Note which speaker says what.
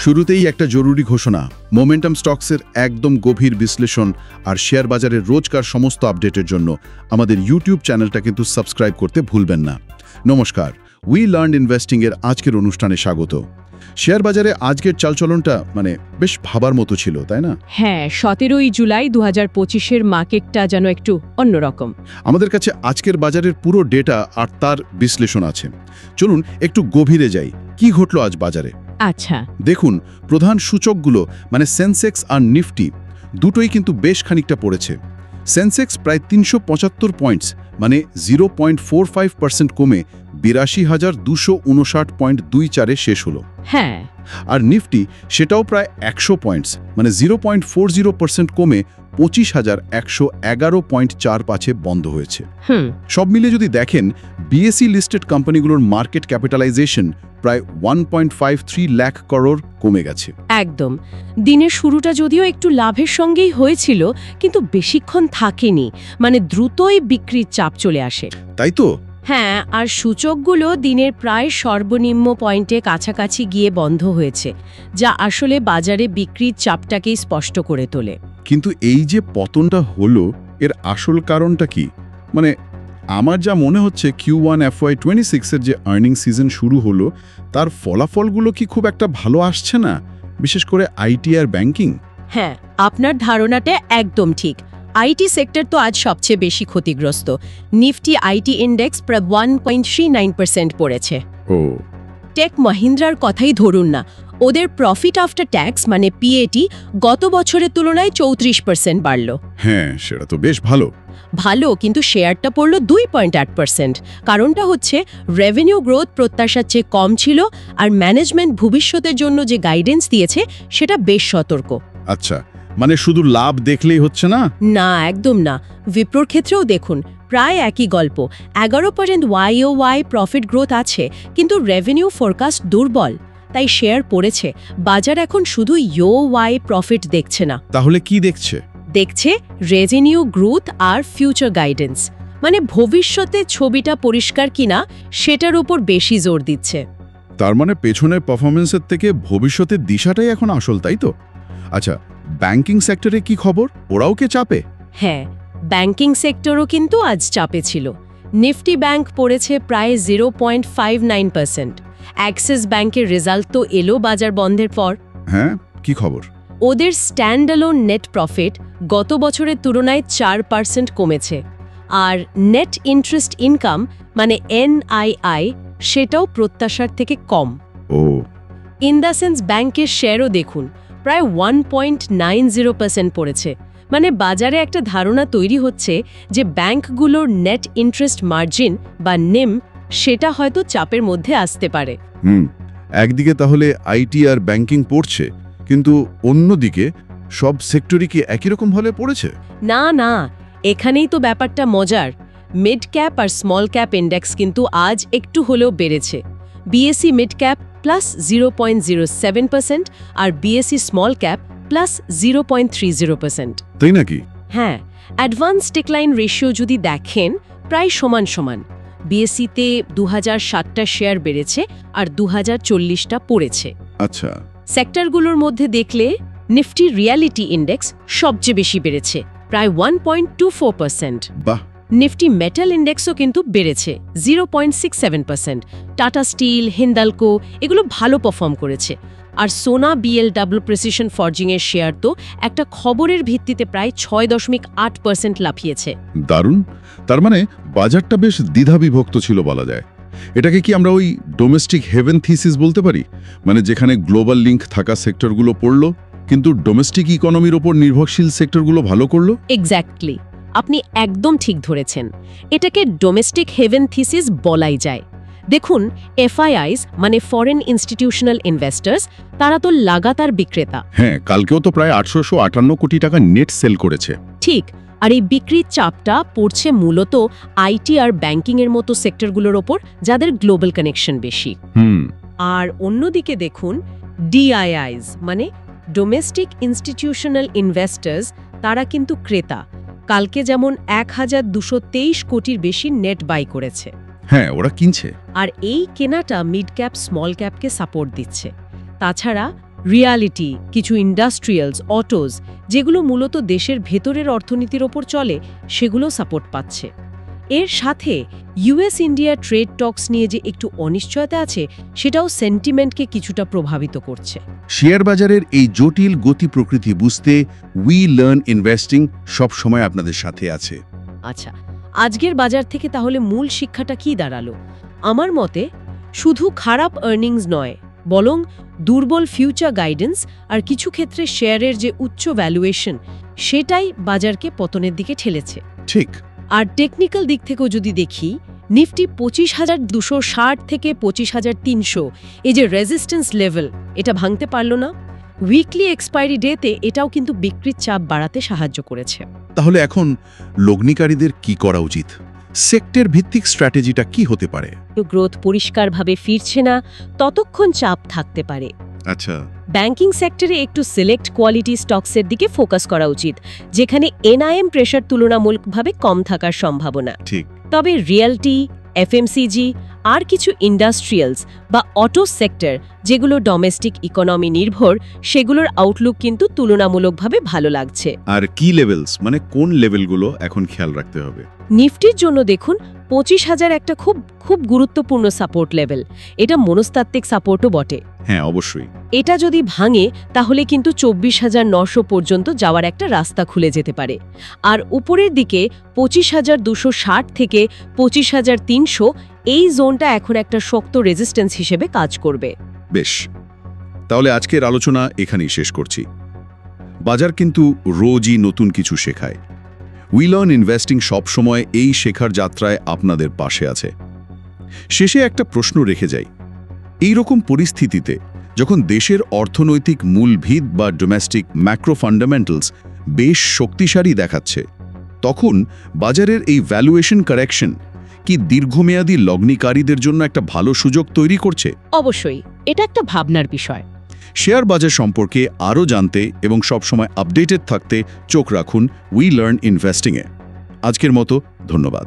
Speaker 1: শুরুতেই একটা জরুরি ঘোষণা, মোমেন্টাম স্টকসের একদম গভীর বিশ্লেষণ আর শেয়ার বাজারের রোজকার সমস্ত আপডেটের জন্য আমাদের ইউটিউব চ্যানেলটা কিন্তু সাবস্ক্রাইব করতে ভুলবেন না। নমস্কার, উই লার্ন ইনভেস্টিং এর আজকের অনুষ্ঠানে স্বাগত। শেয়ার বাজারে আজকের চালচলনটা বেশ ভাবার মতো ছিল, তাই না?
Speaker 2: হ্যাঁ, 17ই জুলাই 2025-এর মার্কেটটা যেন একটু অন্যরকম।
Speaker 1: আমাদের কাছে আজকের বাজারের পুরো ডেটা আর তার বিশ্লেষণ আছে। চলুন একটু গভীরে যাই, কি ঘটল আজ বাজারে।
Speaker 2: আচ্ছা,
Speaker 1: দেখুন, প্রধান সূচকগুলো সেন্সেক্স আর নিফটি দুটোই কিন্তু বেশ খানিকটা পড়েছে। সেন্সেক্স প্রায় 375 পয়েন্টস 0.45% কমে 82,259.24 শেষ হলো।
Speaker 2: হ্যাঁ,
Speaker 1: আর নিফটি সেটাও প্রায় 100 পয়েন্টস 0.40% কমে 25,111.45 বন্ধ হয়েছে। সব মিলে যদি দেখেন, বিএসই লিস্টেড কোম্পানিগুলোর মার্কেট ক্যাপিটালাইজেশন প্রায় 1.53 লাখ করোড় কমে গেছে।
Speaker 2: একদম। দিনের শুরুটা যদিও একটু লাভের সঙ্গেই হয়েছিল, কিন্তু বেশিক্ষণ থাকেনি, দ্রুতই বিক্রির চাপ চলে আসে।
Speaker 1: তাই তো?
Speaker 2: হ্যাঁ, আর সূচকগুলো দিনের প্রায় সর্বনিম্ন পয়েন্টে কাছাকাছি গিয়ে বন্ধ হয়েছে, যা আসলে বাজারে বিক্রির চাপটাকেই স্পষ্ট করে তোলে।
Speaker 1: কিন্তু এই যে পতনটা হলো, এর আসল কারণটা কি? আমার যা মনে হচ্ছে Q1 FY26 এর যে আর্নিং সিজন শুরু হলো, তার ফলাফলগুলো কি খুব একটা ভালো আসছে না, বিশেষ করে আইটি আর ব্যাংকিং।
Speaker 2: হ্যাঁ, আপনার ধারণাটা একদম ঠিক। আইটি সেক্টর তো আজ সবচেয়ে বেশি ক্ষতিগ্রস্ত। নিফটি আইটি ইন্ডেক্স প্রায় 1.39% পড়েছে।
Speaker 1: ও,
Speaker 2: টেক মহিন্দ্রার কথাই ধরুন না, ওদের প্রফিট আফটার ট্যাক্স পিএটি গত বছরের তুলনায় 34% বাড়ল।
Speaker 1: হ্যাঁ, সেটা তো বেশ ভালো।
Speaker 2: কিন্তু শেয়ারটা পড়ল 2.8%। কারণটা হচ্ছে রেভিনিউ গ্রোথ প্রত্যাশার চেয়ে কম ছিল, আর ম্যানেজমেন্ট ভবিষ্যতের জন্য যে গাইডেন্স দিয়েছে সেটা বেশ সতর্ক।
Speaker 1: আচ্ছা, শুধু লাভ দেখলেই হচ্ছে না?
Speaker 2: না, একদম না। উইপ্রোর ক্ষেত্রেও দেখুন, প্রায় একই গল্প। 11% YoY প্রফিট গ্রোথ আছে, কিন্তু রেভিনিউ ফোরকাস্ট দুর্বল, তাই শেয়ার পড়েছে। বাজার এখন শুধু YoY প্রফিট দেখছে না।
Speaker 1: তাহলে কি দেখছে?
Speaker 2: দেখছে রেভিনিউ গ্রোথ আর ফিউচার গাইডেন্স, ভবিষ্যতে ছবিটা পরিষ্কার কিনা সেটার উপর বেশি জোর দিচ্ছে।
Speaker 1: তার পেছনের পারফরমেন্সের থেকে ভবিষ্যতের দিশাটাই এখন আসল, তাই তো? আচ্ছা, ব্যাংকিং সেক্টরে কি খবর? ওরাও কে চাপে?
Speaker 2: হ্যাঁ, ব্যাংকিং সেক্টরও কিন্তু আজ চাপে ছিল। নিফটি ব্যাংক পড়েছে প্রায় 0.59%। অ্যাক্সিস ব্যাংকের রেজাল্ট তো এলো বাজার বন্ধের পর।
Speaker 1: হ্যাঁ, কি খবর?
Speaker 2: ওদের স্ট্যান্ডঅ্যালোন নেট প্রফিট গত বছরের তুলনায় 4% কমেছে, আর নেট ইন্টারেস্ট ইনকাম NII সেটাও প্রত্যাশার থেকে কম।
Speaker 1: ও,
Speaker 2: ইন্দাসেন্স ব্যাংকের শেয়ারও দেখুন, প্রায় 1.90% পড়েছে। বাজারে একটা ধারণা তৈরি হচ্ছে যে ব্যাংকগুলোর নেট ইন্টারেস্ট মার্জিন বা নিম সেটা হয়তো চাপের মধ্যে আসতে পারে।
Speaker 1: একদিকে তাহলে আইটি আর ব্যাংকিং পড়ছে, কিন্তু অন্যদিকে সব সেক্টরই কি একই রকম হলে পড়েছে?
Speaker 2: না না, এখানেই তো ব্যাপারটা মজার। মিড ক্যাপ আর স্মল ক্যাপ ইন্ডেক্স কিন্তু আজ একটু হলেও বেড়েছে। বিএসই মিড ক্যাপ প্লাস 0.07% আর বিএসই স্মল ক্যাপ প্লাস 0.30%।
Speaker 1: তাই নাকি?
Speaker 2: হ্যাঁ, অ্যাডভান্স ডিক্লাইন রেশিও যদি দেখেন, প্রায় সমান সমান। বিএসইতে 2007টা শেয়ার বেড়েছে আর 2040টা পড়েছে।
Speaker 1: আচ্ছা,
Speaker 2: সেক্টরগুলোর মধ্যে দেখলে নিফটি রিয়ালিটি ইন্ডেক্স সবচেয়ে বেশি বেড়েছে, প্রায় 1.24%।
Speaker 1: বাহ!
Speaker 2: নিফটি মেটাল ইন্ডেক্সও কিন্তু বেড়েছে 0.67%। টাটা স্টিল, হিন্দালকো এগুলো ভালো পারফর্ম করেছে। আর সোনা BLW প্রিসিশন ফরজিংয়ের শেয়ার তো একটা খবরের ভিত্তিতে প্রায় 6.8% লাফিয়েছে।
Speaker 1: দারুণ! তার বাজারটা বেশ দ্বিধাবিভক্ত ছিল বলা যায়। এটাকে কি আমরা ওই ডোমেস্টিক হেভেন থিসিস বলতে পারি? যেখানে গ্লোবাল লিঙ্ক থাকা সেক্টরগুলো পড়ল, কিন্তু ডোমেস্টিক ইকোনমির ওপর নির্ভরশীল সেক্টরগুলো ভালো করলো।
Speaker 2: এক্স্যাক্টলি, আপনি একদম ঠিক ধরেছেন। এটাকে ডোমেস্টিক হেভেন থিসিস বলাই যায়। দেখুন, FIIs ফরেন ইনস্টিটিউশনাল ইনভেস্টার্স, তারা তো লাগাতার বিক্রেতা।
Speaker 1: হ্যাঁ, কালকেও তো প্রায় 858 কোটি টাকা নেট সেল করেছে।
Speaker 2: ঠিক, আর এই বিক্রির চাপটা পড়ছে মূলত আইটি আর ব্যাংকিংয়ের মতো সেক্টরগুলোর ওপর, যাদের গ্লোবাল কানেকশন বেশি। আর অন্যদিকে দেখুন, DIIs ডোমেস্টিক ইনস্টিটিউশনাল ইনভেস্টার্স, তারা কিন্তু ক্রেতা। কালকে যেমন 1223 কোটির বেশি নেট বাই করেছে।
Speaker 1: হ্যাঁ, ওরা কিনছে।
Speaker 2: আর এই কেনাটা মিড ক্যাপ স্মল ক্যাপকে সাপোর্ট দিচ্ছে। তাছাড়া রিয়ালিটি, কিছু ইন্ডাস্ট্রিয়ালস, অটোজ, যেগুলো মূলত দেশের ভেতরের অর্থনীতির ওপর চলে, সেগুলো সাপোর্ট পাচ্ছে। এর সাথে ইউএস ইন্ডিয়া ট্রেড টক্স নিয়ে যে একটু অনিশ্চয়তা আছে, সেটাও সেন্টিমেন্টকে কিছুটা প্রভাবিত করছে।
Speaker 1: শেয়ার বাজারের এই জটিল গতি প্রকৃতি বুঝতে উই লার্ন ইনভেস্টিং সব সময় আপনাদের সাথে আছে।
Speaker 2: আচ্ছা, আজকের বাজার থেকে তাহলে মূল শিক্ষাটা কি দাঁড়ালো? আমার মতে শুধু খারাপ আর্নিংস নয়, বরং দুর্বল ফিউচার গাইডেন্স আর কিছু ক্ষেত্রে শেয়ারের যে উচ্চ ভ্যালুয়েশন, সেটাই বাজারকে পতনের দিকে ঠেলেছে।
Speaker 1: ঠিক।
Speaker 2: আর টেকনিক্যাল দিক থেকেও যদি দেখি, নিফটি 25,260 থেকে 25,300, এই যে রেজিস্ট্যান্স লেভেল, এটা ভাঙতে পারল না। উইকলি এক্সপায়ারি ডেতে এটাও কিন্তু বিক্রির চাপ বাড়াতে সাহায্য করেছে।
Speaker 1: তাহলে এখন লগ্নিকারীদের কি করা উচিত? সেক্টর ভিত্তিক স্ট্র্যাটেজিটা কি হতে পারে?
Speaker 2: গ্রোথ পরিষ্কারভাবে ফিরছে না, ততক্ষণ চাপ থাকতে পারে।
Speaker 1: আচ্ছা।
Speaker 2: ব্যাংকিং সেক্টরে একটু সিলেক্ট কোয়ালিটি স্টকসের দিকে ফোকাস করা উচিত, যেখানে এনআইএম প্রেশার তুলনামূলকভাবে কম থাকার সম্ভাবনা।
Speaker 1: ঠিক।
Speaker 2: তবে রিয়েলটি, এফএমসিজি আর কিছু ইন্ডাস্ট্রিয়ালস বা অটো সেক্টর, যেগুলো ডোমেস্টিক ইকোনমি নির্ভর, সেগুলোর আউটলুক কিন্তু তুলনামূলকভাবে ভালো লাগছে।
Speaker 1: আর কি লেভেলস, মানে কোন লেভেলগুলো এখন খেয়াল রাখতে হবে?
Speaker 2: নিফটির জন্য দেখুন 25,000 একটা খুব গুরুত্বপূর্ণ সাপোর্ট লেভেল। এটা মনস্তাত্ত্বিক সাপোর্টও বটে।
Speaker 1: হ্যাঁ, অবশ্যই।
Speaker 2: এটা যদি ভাঙে, তাহলে কিন্তু 24,900 পর্যন্ত যাওয়ার একটা রাস্তা খুলে যেতে পারে। আর উপরের দিকে 25,260 থেকে 25,300, এই জোনটা এখন একটা শক্ত রেজিস্ট্যান্স হিসেবে কাজ করবে।
Speaker 1: বেশ, তাহলে আজকের আলোচনা এখানেই শেষ করছি। বাজার কিন্তু রোজই নতুন কিছু শেখায়। উই লার্ন ইনভেস্টিং সবসময় এই শেখার যাত্রায় আপনাদের পাশে আছে। শেষে একটা প্রশ্ন রেখে যাই। এই রকম পরিস্থিতিতে যখন দেশের অর্থনৈতিক মূল ভিত বা ডোমেস্টিক ম্যাক্রো ফান্ডামেন্টালস বেশ শক্তিশালী দেখাচ্ছে, তখন বাজারের এই ভ্যালুয়েশন কারেকশন কি দীর্ঘমেয়াদী লগ্নিকারীদের জন্য একটা ভালো সুযোগ তৈরি করছে?
Speaker 2: অবশ্যই, এটা একটা ভাবনার বিষয়।
Speaker 1: শেয়ার বাজার সম্পর্কে আরও জানতে এবং সবসময় আপডেটেড থাকতে চোখ রাখুন উই লার্ন ইনভেস্টিংয়ে। আজকের মতো ধন্যবাদ।